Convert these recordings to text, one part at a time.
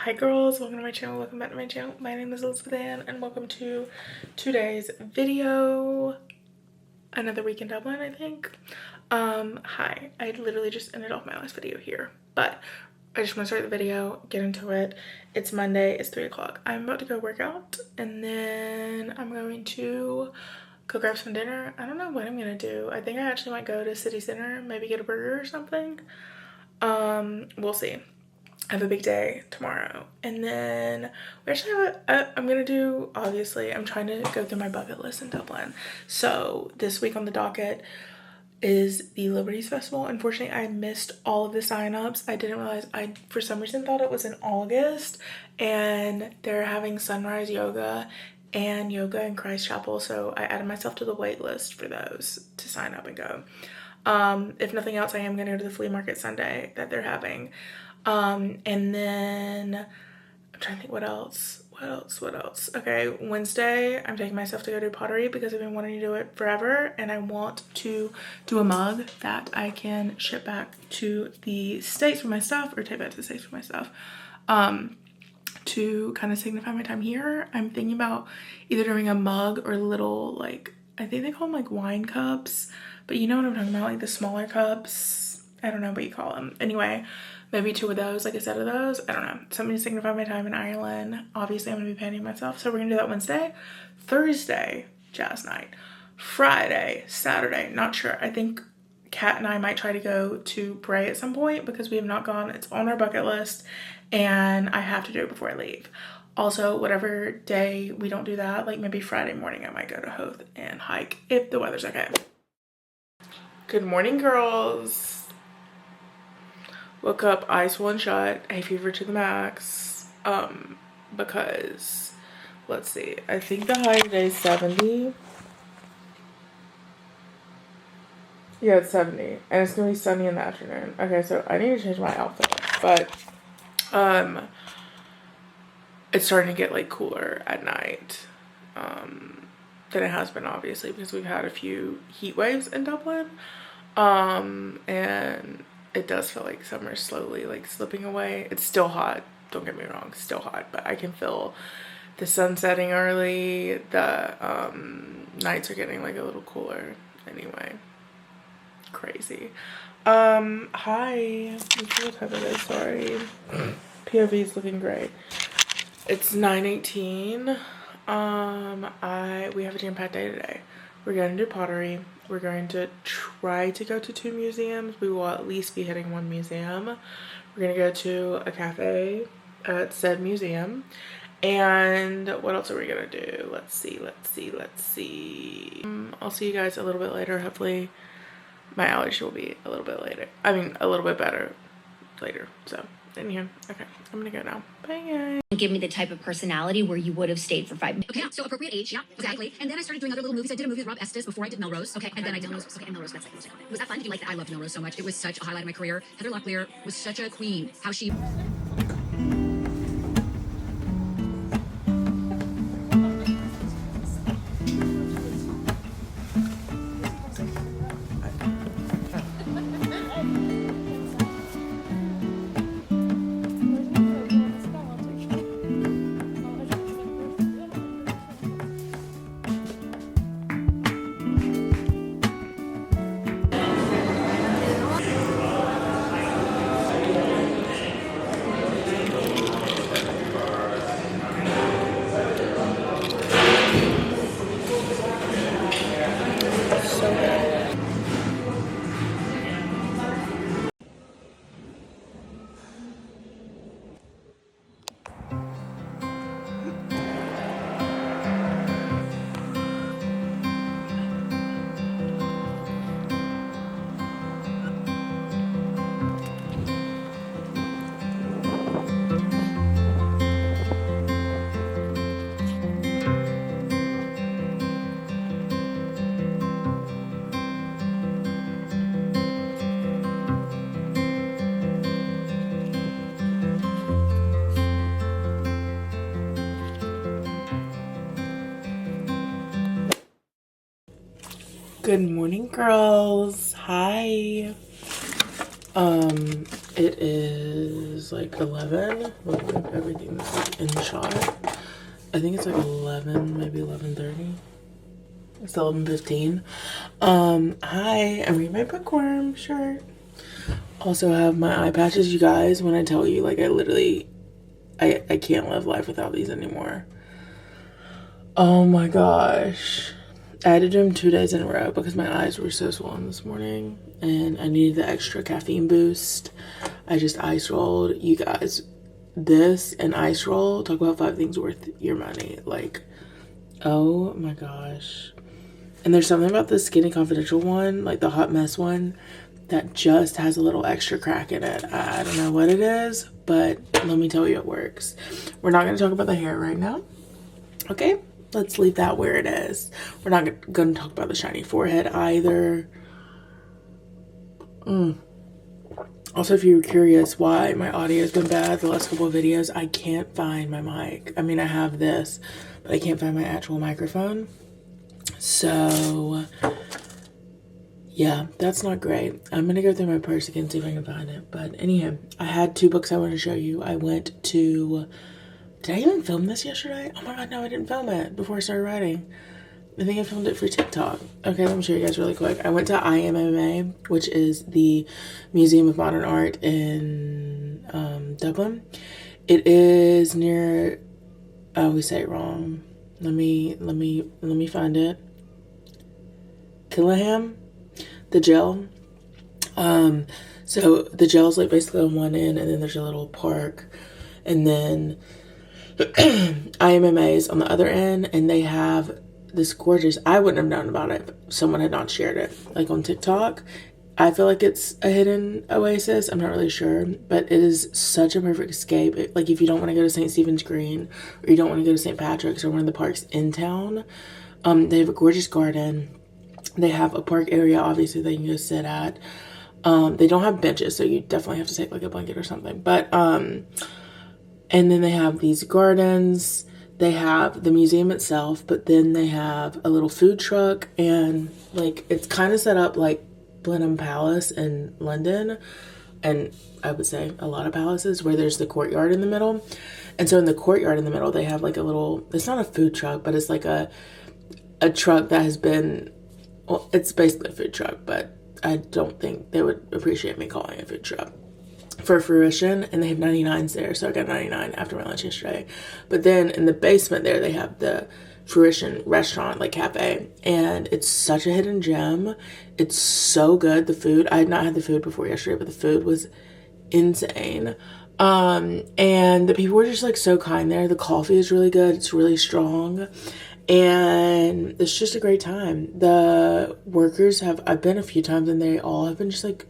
Hi girls, welcome to my channel, welcome back to my channel. My name is Elizabeth Ann and welcome to today's video. Another week in Dublin, I think. Hi, I literally just ended off my last video here, but I just want to start the video, get into it. It's Monday, it's 3 o'clock. I'm about to go work out and then I'm going to go grab some dinner. I don't know what I'm gonna do. I think I actually might go to City Center, maybe get a burger or something. We'll see. I have a big day tomorrow, and then we actually have I'm gonna do, obviously I'm trying to go through my bucket list in Dublin. So this week on the docket is the Liberties Festival. Unfortunately, I missed all of the sign-ups. I didn't realize, I for some reason thought it was in August, and they're having sunrise yoga and yoga in Christ Chapel, so I added myself to the wait list for those to sign up and go. If nothing else, I am gonna go to the flea market Sunday that they're having. And then I'm trying to think what else. Okay, Wednesday I'm taking myself to go do pottery because I've been wanting to do it forever, and I want to do a mug that I can ship back to the States for my stuff, or take back to the States for my stuff, to kind of signify my time here. I'm thinking about either doing a mug or little, like, I think they call them like wine cups, but you know what I'm talking about, like the smaller cups. I don't know what you call them. Anyway, maybe 2 of those, like a set of those. I don't know. Something to signify my time in Ireland. Obviously, I'm going to be painting myself. So we're going to do that Wednesday. Thursday, jazz night. Friday, Saturday, not sure. I think Kat and I might try to go to Bray at some point because we have not gone. It's on our bucket list and I have to do it before I leave. Also, whatever day we don't do that, like maybe Friday morning, I might go to Hoth and hike if the weather's okay. Good morning, girls. Woke up, eyes swollen shut, hay fever to the max, because, let's see, I think the high today is 70. Yeah, it's 70, and it's gonna be sunny in the afternoon. Okay, so I need to change my outfit, but, it's starting to get, like, cooler at night, than it has been, obviously, because we've had a few heat waves in Dublin, and it does feel like summer is slowly like slipping away. It's still hot, don't get me wrong, still hot, but I can feel the sun setting early. The nights are getting like a little cooler. Anyway, crazy. Hi, what time it is, sorry. POV is looking great. It's 9:18. We have a jam-packed day today. We're going to do pottery. We're going to try to go to 2 museums. We will at least be hitting 1 museum. We're going to go to a cafe at said museum. And what else are we going to do? Let's see. I'll see you guys a little bit later. Hopefully my allergy will be a little bit later. I mean, a little bit better later. So, in here. Okay, I'm going to go now. Bye, guys. Give me the type of personality where you would have stayed for 5 minutes. Okay, so appropriate age, yeah, exactly. And then I started doing other little movies. I did a movie with Rob Estes before I did Melrose. Okay, and then I did Melrose. Okay, and Melrose, that's it. Was that fun? Did you like that? I loved Melrose so much. It was such a highlight of my career. Heather Locklear was such a queen. How she... Good morning, girls. Hi. It is like 11. Look at everything that's like in the shot. I think it's like 11, maybe 11:30. It's 11:15. Hi, I'm reading my bookworm shirt. Also have my eye patches, you guys. When I tell you, like, I can't live life without these anymore. Oh my gosh. I had to do them 2 days in a row because my eyes were so swollen this morning and I needed the extra caffeine boost. I just ice rolled. You guys, this and ice roll, talk about 5 things worth your money. Like, oh my gosh. And there's something about the Skinny Confidential one, like the hot mess one, that just has a little extra crack in it. I don't know what it is, but let me tell you, it works. We're not going to talk about the hair right now. Okay, let's leave that where it is. We're not going to talk about the shiny forehead either. Also, if you were curious why my audio has been bad the last couple of videos, I can't find my mic. I mean, I have this, but I can't find my actual microphone. So yeah, that's not great. I'm gonna go through my purse again, see if I can find it. But anyhow, I had 2 books I want to show you. I went to, did I even film this yesterday? Oh my god, no, I didn't film it before I started writing. I think I filmed it for TikTok. Okay, let me show you guys really quick. I went to IMMA, which is the Museum of Modern Art in Dublin. It is near, oh, we say it wrong. Let me find it. Killaham, the gel. So the gel's like basically on one end, and then there's a little park, and then IMMA is on the other end, and they have this gorgeous, I wouldn't have known about it if someone had not shared it, like on TikTok. I feel like it's a hidden oasis. I'm not really sure, but it is such a perfect escape. Like if you don't want to go to St. Stephen's Green, or you don't want to go to St. Patrick's or one of the parks in town, they have a gorgeous garden. They have a park area, obviously, that you can go sit at. They don't have benches, so you definitely have to take like a blanket or something. But, and then they have these gardens. They have the museum itself, but then they have a little food truck, and like it's kind of set up like Blenheim Palace in London, and I would say a lot of palaces, where there's the courtyard in the middle. And so in the courtyard in the middle, they have like a little, it's not a food truck, but it's like a truck that has been, well, it's basically a food truck, but I don't think they would appreciate me calling it a food truck, for fruition. And they have 99s there, so I got 99 after my lunch yesterday. But then in the basement there, they have the fruition restaurant, like cafe, and it's such a hidden gem. It's so good. The food, I had not had the food before yesterday, but the food was insane. And the people were just like so kind there. The coffee is really good. It's really strong. And it's just a great time. The workers I've been a few times, and they all have been just like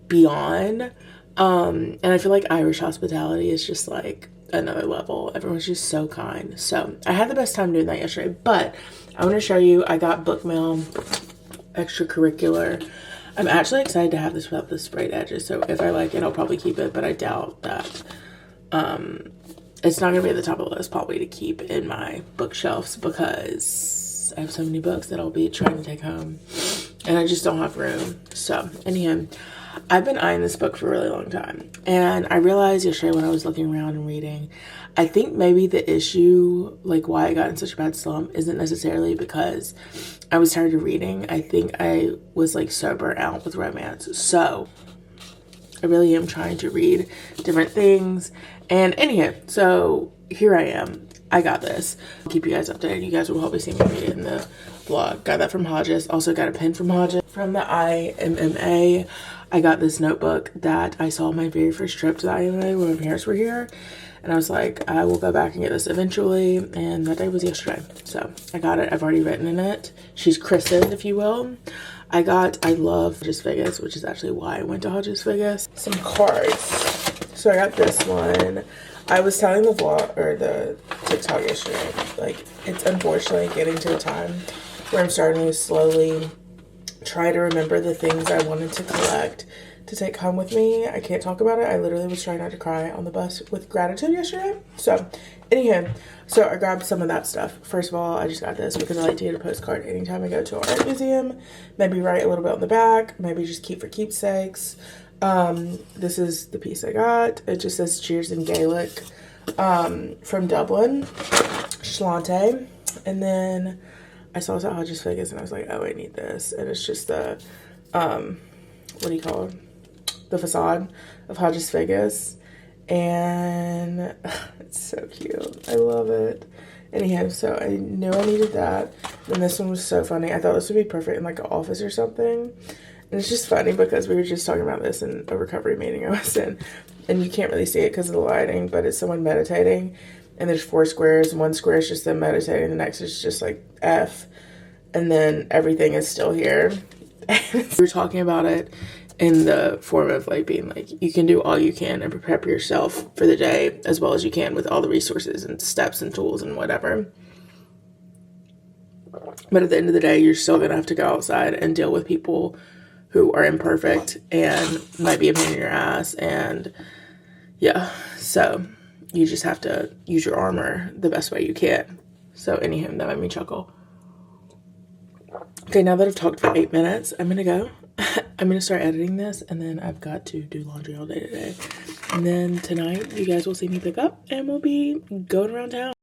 beyond. And I feel like Irish hospitality is just like another level. Everyone's just so kind. So I had the best time doing that yesterday, but I want to show you, I got book mail, extracurricular. I'm actually excited to have this without the sprayed edges. So if I like it, I'll probably keep it, but I doubt that. It's not going to be at the top of the list probably to keep in my bookshelves, because I have so many books that I'll be trying to take home and I just don't have room. So anyhow, I've been eyeing this book for a really long time, and I realized yesterday when I was looking around and reading, I think maybe the issue, like why I got in such a bad slump, isn't necessarily because I was tired of reading. I think I was like so burnt out with romance. So I really am trying to read different things. And anyhow, so here I am. I got this. I'll keep you guys updated. You guys will probably see me read it in the vlog. Got that from Hodges. Also got a pen from Hodges. From the IMMA, I got this notebook that I saw my very first trip to the IMMA when my parents were here. And I was like, I will go back and get this eventually. And that day was yesterday. So I got it. I've already written in it. She's christened, if you will. I love Hodges Vegas, which is actually why I went to Hodges Vegas. Some cards. So I got this one. I was telling the vlog, or the TikTok yesterday, like, it's unfortunately getting to a time where I'm starting to slowly try to remember the things I wanted to collect to take home with me. I can't talk about it. I literally was trying not to cry on the bus with gratitude yesterday. So anyhow, so I grabbed some of that stuff. First of all, I just got this because I like to get a postcard anytime I go to an art museum. Maybe write a little bit on the back, maybe just keep for keepsakes. This is the piece I got. It just says cheers in Gaelic, from Dublin, Shlante. And then I saw this at Hodges Vegas and I was like, oh, I need this. And it's just the, what do you call it? The facade of Hodges Vegas. And it's so cute. I love it. Anyhow, so I knew I needed that. And this one was so funny. I thought this would be perfect in like an office or something. And it's just funny because we were just talking about this in a recovery meeting I was in. And you can't really see it because of the lighting, but it's someone meditating. And there's 4 squares. One square is just them meditating. The next is just like F. And then everything is still here. We were talking about it in the form of like being like, you can do all you can and prep yourself for the day as well as you can with all the resources and steps and tools and whatever. But at the end of the day, you're still gonna have to go outside and deal with people who are imperfect and might be a pain in your ass. And yeah, so you just have to use your armor the best way you can. So anyhow, that made me chuckle. Okay, now that I've talked for 8 minutes, I'm gonna go. I'm gonna start editing this, and then I've got to do laundry all day today. And then tonight, you guys will see me pick up, and we'll be going around town.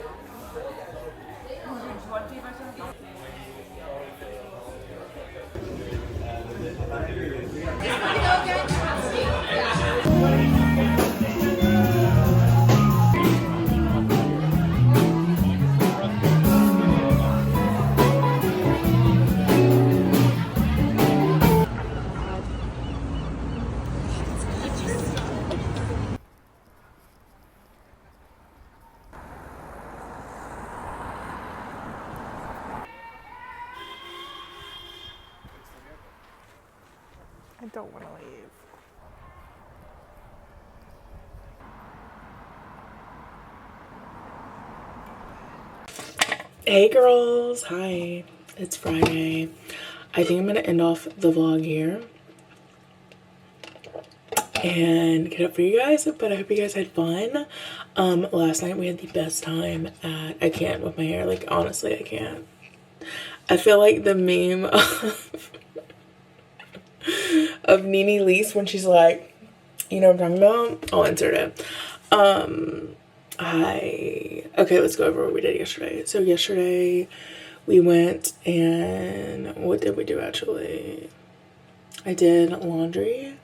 I don't want to leave. Hey girls, hi. It's Friday. I think I'm gonna end off the vlog here and get up for you guys, but I hope you guys had fun. Last night we had the best time at, I can't with my hair, like honestly I can't. I feel like the meme of Nene Leakes when she's like, you know what I'm talking about? I'll insert it. Okay, let's go over what we did yesterday. So yesterday we went and what did we do actually? I did laundry.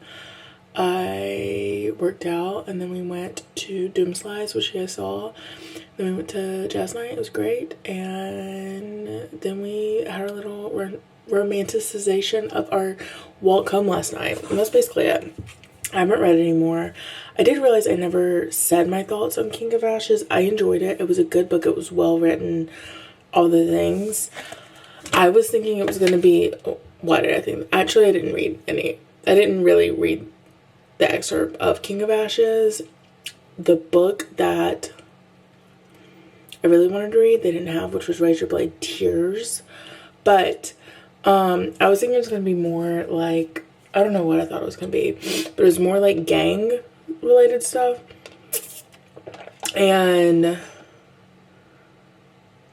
I worked out and then we went to Doom Slides, which you guys saw. Then we went to jazz night. It was great. And then we had our little romanticization of our walk home last night. And that's basically it. I haven't read anymore. I did realize I never said my thoughts on King of Ashes. I enjoyed it. It was a good book. It was well written. All the things. I was thinking it was going to be... Why did I think? Actually, I didn't read any. I didn't really read the excerpt of King of Ashes. The book that I really wanted to read, they didn't have, which was Razor Blade Tears. But I was thinking it was going to be more like... I don't know what I thought it was going to be. But it was more like gang-related stuff. And...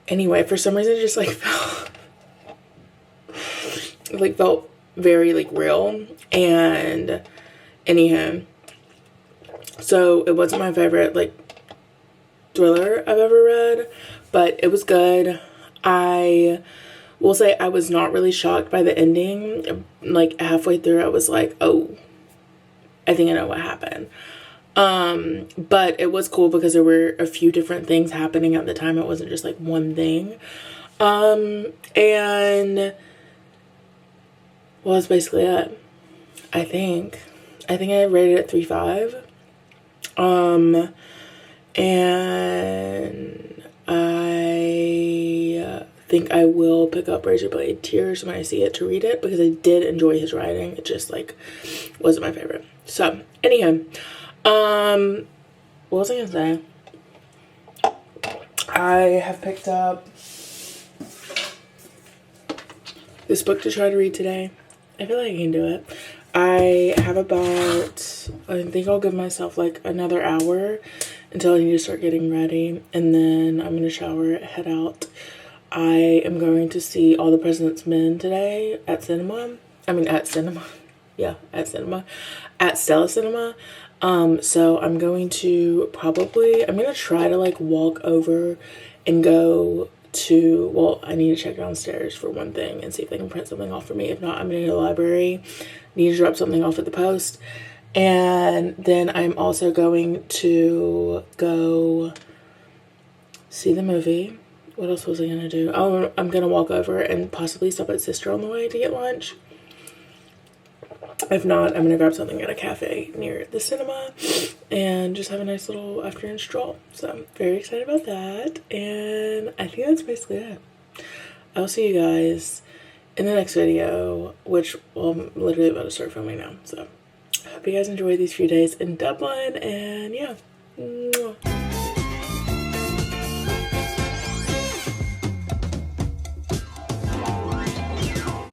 Anyway, for some reason, it just, like, felt very, like, real. And... Anyhow, so it wasn't my favorite, like, thriller I've ever read, but it was good. I will say I was not really shocked by the ending. Like, halfway through, I was like, oh, I think I know what happened. But it was cool because there were a few different things happening at the time. It wasn't just, like, one thing. And, well, that's basically it, I think. I think I rated it 3.5. And I think I will pick up Razor Blade Tears when I see it to read it because I did enjoy his writing. It just, like, wasn't my favorite. So, anyhow, what was I gonna say? I have picked up this book to try to read today. I feel like I can do it. I have about, I think I'll give myself like another hour until I need to start getting ready. And then I'm going to shower, head out. I am going to see All the President's Men today at cinema. Yeah, at Stella Cinema. So I'm going to try to like walk over and go to, well, I need to check downstairs for one thing and see if they can print something off for me. If not, I'm gonna go to the library, need to drop something off at the post. And then I'm also going to go see the movie. What else was I gonna do? Oh, I'm gonna walk over and possibly stop at Sister on the way to get lunch. If not, I'm gonna grab something at a cafe near the cinema and just have a nice little afternoon stroll. So I'm very excited about that. And I think that's basically it. I'll see you guys in the next video, which, well, I'm literally about to start filming now. So I hope you guys enjoy these few days in Dublin, and yeah. Mwah.